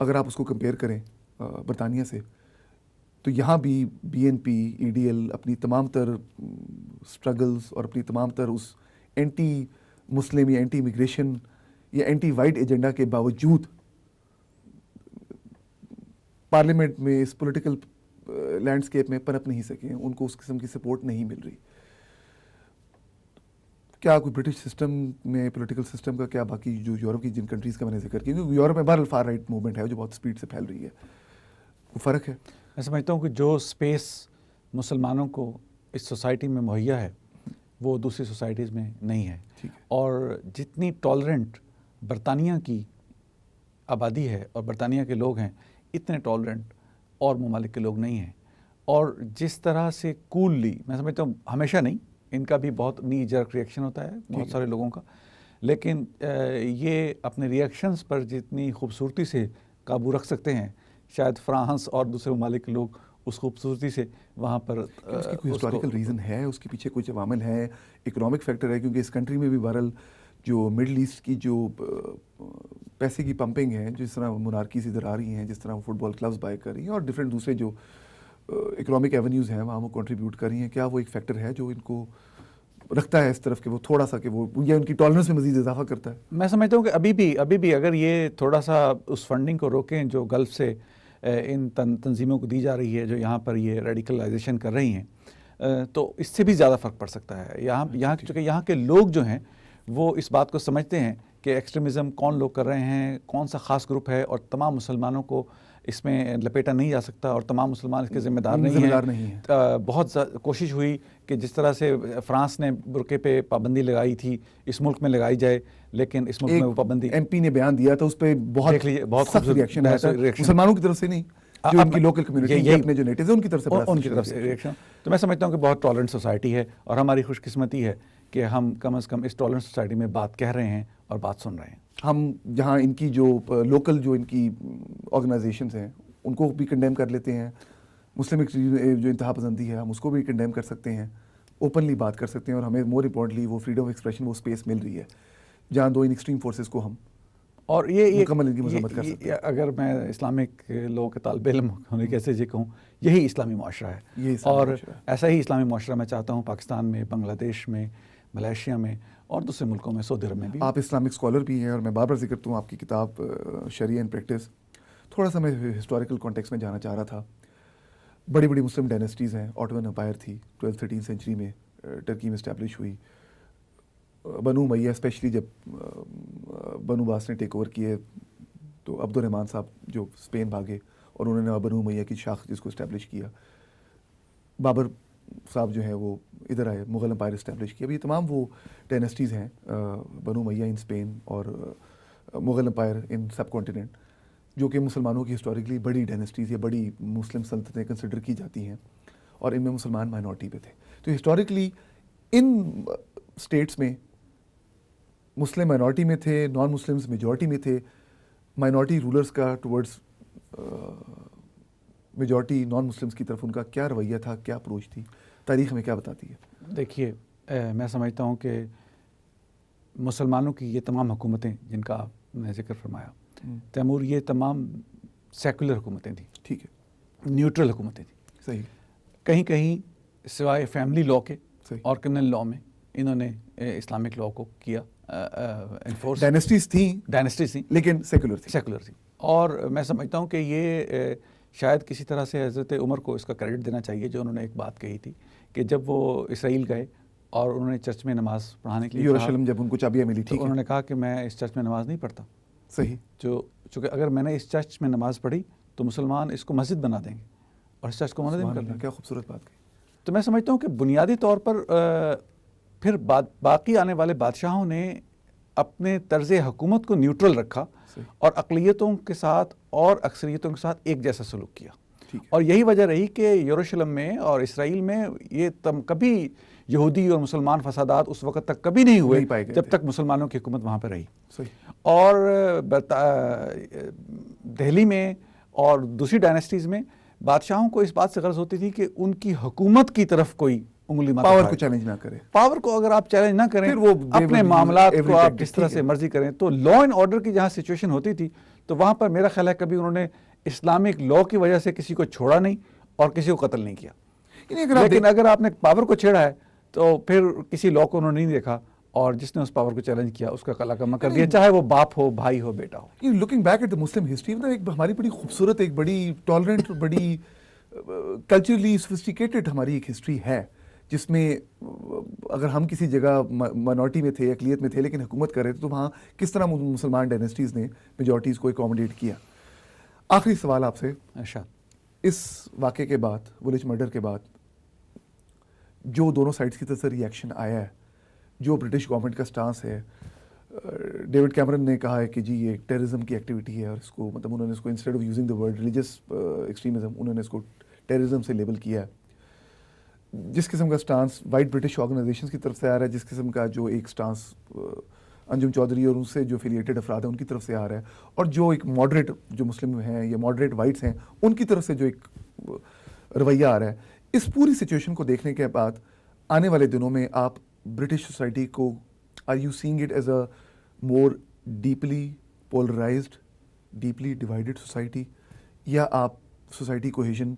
اگر آپ اس کو کمپیئر کریں برطانیہ سے، تو یہاں بھی B N P E D L اپنی تمام تر اسٹرگلز اور اپنی تمام تر اس اینٹی مسلم یا اینٹی امیگریشن یا اینٹی وائٹ ایجنڈا کے باوجود پارلیمنٹ میں اس پولیٹیکل لینڈسکیپ میں پنپ نہیں سکے، ان کو اس قسم کی سپورٹ نہیں مل رہی. کیا کوئی برٹش سسٹم میں پولیٹیکل سسٹم کا، کیا باقی جو یورپ کی جن کنٹریز کا میں نے ذکر کیا، کیونکہ یورپ میں بہرحال فار رائٹ موومنٹ ہے جو بہت سپیڈ سے پھیل رہی ہے، وہ فرق ہے. میں سمجھتا ہوں کہ جو سپیس مسلمانوں کو اس سوسائٹی میں مہیا ہے وہ دوسری سوسائٹیز میں نہیں ہے. اور جتنی ٹالرنٹ برطانیہ کی آبادی ہے اور برطانیہ کے لوگ ہیں، اتنے ٹالرنٹ اور ممالک کے لوگ نہیں ہیں. اور جس طرح سے کوللی، میں سمجھتا ہوں ہمیشہ نہیں، ان کا بھی بہت نی جرک ریئیکشن ہوتا ہے بہت سارے لوگوں کا، لیکن یہ اپنے ریئیکشنز پر جتنی خوبصورتی سے قابو رکھ سکتے ہیں، شاید فرانس اور دوسرے ممالک کے لوگ اس خوبصورتی سے وہاں پر اس کی کوئی ہسٹوریکل ریزن ہے، اس کے پیچھے کچھ عوامل ہیں، اکنامک فیکٹر ہے، کیونکہ اس کنٹری میں بھی بہرحال جو مڈل ایسٹ کی جو پیسے کی پمپنگ ہے، جس طرح مونارکیز ادھر آ رہی ہیں، جس طرح وہ فٹ بال کلبز بائی کر رہی ہیں اور ڈفرینٹ دوسرے جو اکنامک ایونیوز ہیں وہاں وہ کنٹریبیوٹ کر رہی ہیں، کیا وہ ایک فیکٹر ہے جو ان کو رکھتا ہے اس طرف کہ وہ تھوڑا سا کہ وہ یا ان کی ٹالرنس میں مزید اضافہ کرتا ہے؟ میں سمجھتا ہوں کہ ابھی بھی اگر یہ تھوڑا سا اس فنڈنگ کو روکیں جو گلف سے ان تنظیموں کو دی جا رہی ہے جو یہاں پر یہ ریڈیکلائزیشن کر رہی ہیں، تو اس سے بھی زیادہ فرق پڑ سکتا ہے. چونکہ یہاں کے لوگ جو ہیں وہ اس بات کو سمجھتے ہیں کہ ایکسٹریمزم کون لوگ کر رہے ہیں، کون سا خاص گروپ ہے، اور تمام مسلمانوں کو اس میں لپیٹا نہیں جا سکتا اور تمام مسلمان اس کے ذمہ دار نہیں ہیں. بہت کوشش ہوئی کہ جس طرح سے فرانس نے برقعے پہ پابندی لگائی تھی اس ملک میں لگائی جائے، لیکن اس ملک میں وہ پابندی ایم پی نے بیان دیا تھا، اس پہ بہت سخت ریئیکشن آیا تھا، مسلمانوں کی طرف سے نہیں، جو ان کی لوکل کمیونٹی اپنے جو نیٹیز ہیں ان کی طرف سے ریئیکشن. تو میں سمجھتا ہوں کہ بہت ٹالرنٹ سوسائٹی ہے اور ہماری خوش قسمتی ہے کہ ہم کم از کم اس ٹالرنٹ سوسائٹی میں بات کہہ رہے ہیں اور بات سن رہے ہیں. ہم جہاں ان کی جو لوکل جو ان کی آرگنائزیشنز ہیں ان کو بھی کنڈیم کر لیتے ہیں، مسلم جو انتہا پسندی ہے ہم اس کو بھی کنڈیم کر سکتے ہیں، اوپنلی بات کر سکتے ہیں، اور ہمیں مور امپورٹنٹلی وہ فریڈم آف ایکسپریشن، وہ اسپیس مل رہی ہے جہاں دو ان ایکسٹریم فورسز کو ہم اور یہ مکمل ان کی مذمت کر سکتے ہیں. اگر میں اسلامک لوگوں کے طالب علم ہونے کیسے یہ کہوں، یہی اسلامی معاشرہ ہے، اور ایسا ہی اسلامی معاشرہ میں چاہتا ہوں پاکستان میں، بنگلہ دیش میں، ملیشیا میں اور دوسرے ملکوں میں، سعودی عرب میں بھی. آپ اسلامک اسکالر بھی ہیں اور میں بار بار ذکر کرتا ہوں آپ کی کتاب شریعہ ان پریکٹس. تھوڑا سا میں ہسٹوریکل کانٹیکس میں جانا چاہ رہا تھا. بڑی بڑی مسلم ڈائنیسٹیز ہیں، آٹومن امپائر تھی 12-13 سینچری میں ٹرکی میں اسٹیبلش ہوئی. بنو امیہ اسپیشلی جب بنو عباس نے ٹیک اوور کیے تو عبد الرحمن صاحب جو اسپین بھاگے اور انہوں نے بنو امیہ کی شاخ جس کو اسٹیبلش کیا. بابر صاحب جو ہیں وہ ادھر آئے، مغل امپائر اسٹیبلش کیا. اب یہ تمام وہ ڈائنیسٹیز ہیں، بنو امیہ ان اسپین اور مغل امپائر ان سب کانٹیننٹ، جو کہ مسلمانوں کی ہسٹوریکلی بڑی ڈائنیسٹیز یا بڑی مسلم سلطنتیں کنسیڈر کی جاتی ہیں، اور ان میں مسلمان مائنورٹی پہ تھے. تو ہسٹوریکلی ان اسٹیٹس میں مسلم مائنورٹی میں تھے، نان مسلمز میجورٹی میں تھے. مائنورٹی رولرز کا ٹورڈز میجورٹی نان مسلمز کی طرف ان کا کیا رویہ تھا، کیا اپروچ تھی، تاریخ میں کیا بتاتی ہے؟ دیکھیے، میں سمجھتا ہوں کہ مسلمانوں کی یہ تمام حکومتیں جن کا آپ نے ذکر فرمایا تیمور، یہ تمام سیکولر حکومتیں تھیں، ٹھیک ہے، نیوٹرل حکومتیں تھیں. صحیح. کہیں کہیں سوائے فیملی لاء کے اور کرمنل لاء میں انہوں نے اسلامک لاء کو کیا انفورس. ڈائنیسٹیز تھیں لیکن سیکولر تھیں. اور میں سمجھتا ہوں کہ یہ شاید کسی طرح سے حضرت عمر کو اس کا کریڈٹ دینا چاہیے، جو انہوں نے ایک بات کہی تھی کہ جب وہ اسرائیل گئے اور انہوں نے چرچ میں نماز پڑھانے کے لیے یروشلم جب ان کو چابیاں ملی تھی، انہوں نے کہا کہ میں اس چرچ میں نماز نہیں پڑھتا. صحیح. چونکہ اگر میں نے اس چرچ میں نماز پڑھی تو مسلمان اس کو مسجد بنا دیں گے اور اس چرچ کو منہدم کر دیں گے. کیا خوبصورت بات کہی. تو میں سمجھتا ہوں کہ بنیادی طور پر پھر باقی آنے والے بادشاہوں نے اپنے طرز حکومت کو نیوٹرل رکھا اور اقلیتوں کے ساتھ اور اکثریتوں کے ساتھ ایک جیسا سلوک کیا. اور یہی وجہ رہی کہ یروشلم میں اور اسرائیل میں یہ کبھی یہودی اور مسلمان فسادات اس وقت تک کبھی نہیں ہوئے جب تک مسلمانوں کی حکومت وہاں پہ رہی. اور دہلی میں اور دوسری ڈائنیسٹیز میں بادشاہوں کو اس بات سے غرض ہوتی تھی کہ ان کی حکومت کی طرف کوئی انگلی مت پاور کو چیلنج نہ کرے. پاور کو اگر آپ چیلنج نہ کریں، اپنے معاملات کو آپ جس طرح سے مرضی کریں، تو لا اینڈ آرڈر کی جہاں سچویشن ہوتی تھی تو وہاں پر میرا خیال ہے کبھی انہوں نے اسلامک لا کی وجہ سے کسی کو چھوڑا نہیں اور کسی کو قتل نہیں کیا. لیکن اگر آپ نے پاور کو چھیڑا ہے تو پھر کسی لا کو انہوں نے نہیں دیکھا اور جس نے اس پاور کو چیلنج کیا اس کا کلعہ کر دیا, چاہے وہ باپ ہو, بھائی ہو, بیٹا ہو. Looking back at the Muslim history, ایک ہماری بڑی خوبصورت, ایک بڑی ٹالرنٹ, بڑی کلچرلی سوفسٹیکیٹڈ ہماری ایک ہسٹری ہے, جس میں اگر ہم کسی جگہ مائنورٹی میں تھے, اقلیت میں تھے, لیکن حکومت کر رہے تھے, تو وہاں کس طرح مسلمان ڈائنیسٹیز نے میجورٹیز کو اکوموڈیٹ کیا. آخری سوال آپ سے, اس واقعے کے بعد, ولیج مرڈر کے بعد, جو دونوں سائڈز کی طرف سے ری ایکشن آیا ہے, جو برٹش گورنمنٹ کا سٹانس ہے, ڈیوڈ کیمرن نے کہا ہے کہ جی یہ ٹیررزم کی ایکٹیویٹی ہے, اور اس کو مطلب انہوں نے اس کو instead of using the word religious extremism, انہوں نے اس کو ٹیررزم سے لیبل کیا ہے. جس قسم کا سٹانس وائٹ برٹش آرگنائزیشنز کی طرف سے آ رہا ہے, جس قسم کا جو ایک سٹانس انجم چودھری اور ان سے جو افیلیٹڈ افراد ہیں ان کی طرف سے آ رہا ہے, اور جو ایک ماڈریٹ جو مسلم ہیں یا ماڈریٹ وائٹس ہیں ان کی طرف سے جو ایک رویہ آ رہا ہے, اس پوری سچویشن کو دیکھنے کے بعد آنے والے دنوں میں آپ برٹش سوسائٹی کو, are you seeing it as a more deeply polarized, deeply divided society, یا آپ سوسائٹی کوہیژن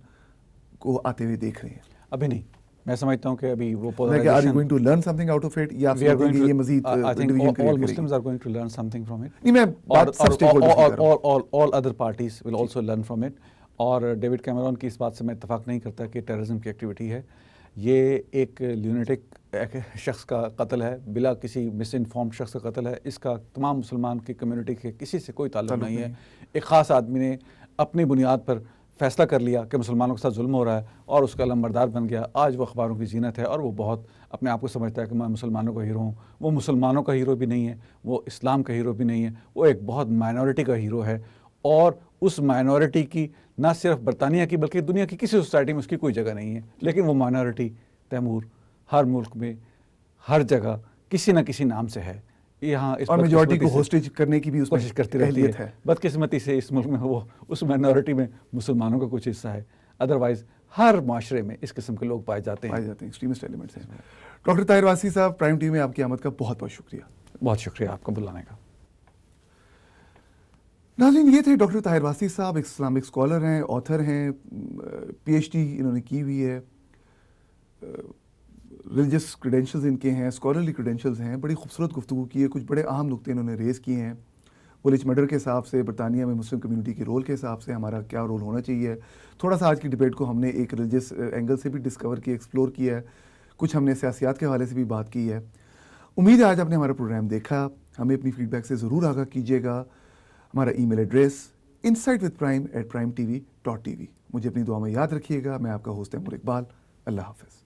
کو آتے ہوئے دیکھ رہے ہیں؟ ابھی نہیں, میں سمجھتا ہوں کہ ابھی وہ are you going to learn something out of it, یا آپ سمجھتے ہیں کہ یہ مزید division create all Muslims are going to learn something from it. نہیں, میں بات سب stakeholders کی کر رہا ہوں. all other parties will also learn from it. اور ڈیوڈ کیمرون کی اس بات سے میں اتفاق نہیں کرتا کہ ٹیررزم کی ایکٹیویٹی ہے. یہ ایک لیونیٹک شخص کا قتل ہے, بلا کسی مس انفارمڈ شخص کا قتل ہے. اس کا تمام مسلمان کی کمیونٹی کے کسی سے کوئی تعلق نہیں ہے. ایک خاص آدمی نے اپنی بنیاد پر فیصلہ کر لیا کہ مسلمانوں کے ساتھ ظلم ہو رہا ہے اور اس کا علمبردار بن گیا. آج وہ اخباروں کی زینت ہے اور وہ بہت اپنے آپ کو سمجھتا ہے کہ میں مسلمانوں کا ہیرو ہوں. وہ مسلمانوں کا ہیرو بھی نہیں ہے, وہ اسلام کا ہیرو بھی نہیں ہے, وہ ایک بہت مائنورٹی کا ہیرو ہے. اور اس مائنورٹی کی نہ صرف برطانیہ کی بلکہ دنیا کی کسی سوسائٹی میں اس کی کوئی جگہ نہیں ہے. لیکن وہ مائنورٹی تیمور ہر ملک میں ہر جگہ کسی نہ کسی نام سے ہے. یہاں اور میجورٹی کو ہوسٹیج کرنے کی بھی اس کوشش کرتی رہتی ہے. بدقسمتی سے اس ملک میں وہ اس مائنورٹی میں مسلمانوں کا کچھ حصہ ہے. ادروائز ہر معاشرے میں اس قسم کے لوگ پائے جاتے ہیں ایکسٹریمسٹ ایلیمنٹس ہیں. ڈاکٹر طاہر واسی صاحب, پرائم ٹی وی میں آپ کی آمد کا بہت بہت شکریہ. بہت شکریہ آپ کو بلانے کا. ناظرین, یہ تھے ڈاکٹر طاہر واسی صاحب, ایک اسلامک اسکالر ہیں, آتھر ہیں, پی ایچ ڈی انہوں نے کی ہوئی ہے, ریلیجس کریڈینشلز ان کے ہیں, اسکالرلی کریڈینشلز ہیں. بڑی خوبصورت گفتگو کی ہے, کچھ بڑے اہم نقطے انہوں نے ریز کیے ہیں. ولیج مرڈر کے حساب سے, برطانیہ میں مسلم کمیونٹی کے رول کے حساب سے ہمارا کیا رول ہونا چاہیے. تھوڑا سا آج کی ڈبیٹ کو ہم نے ایک ریلیجس اینگل سے بھی ڈسکور کیا, ایکسپلور کیا ہے. کچھ ہم نے سیاسیات کے حوالے سے بھی بات کی ہے. امید ہے آج آپ نے ہمارا پروگرام دیکھا. ہمیں اپنی فیڈ بیک سے ضرور آگاہ کیجیے گا. ہمارا ای میل ایڈریس insightwithprime@primetv.tv. مجھے اپنی دعا میں یاد رکھیے گا. میں آپ کا ہوسٹ تیمور اقبال. اللہ حافظ.